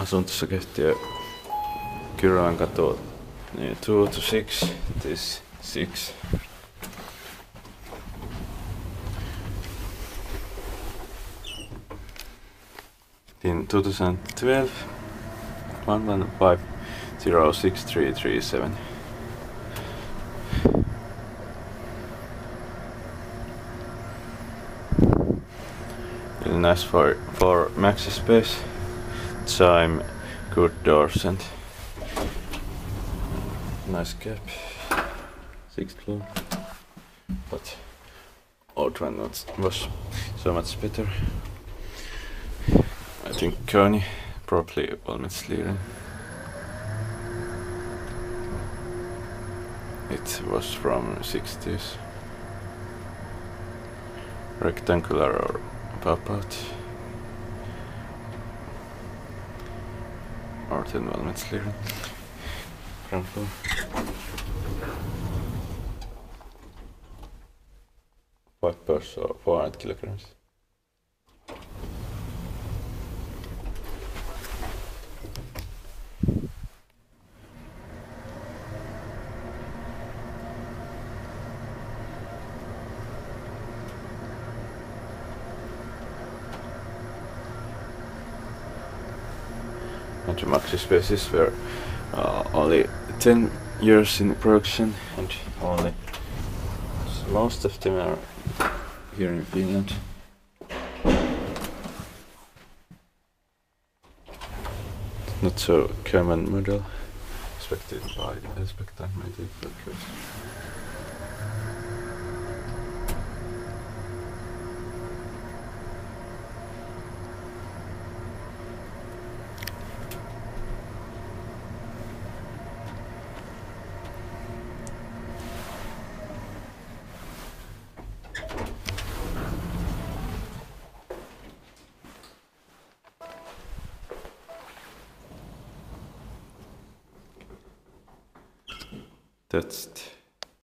asuntoyhtiö Kyrölänkatu, niin 2 to 6, this 6. In 2012, 115063337. Really nice for maxi space, time, good doors and nice gap. 6th floor, but old one was so much better. I think Kone probably modernized. It was from 60s. Rectangular or pop-out. Or 10 modernized. Ground floor. White purse or 400 kilograms. And the maxi spaces were only 10 years in production, and only most of them are here in Finland. Not so common model, expected maybe focus. That's it.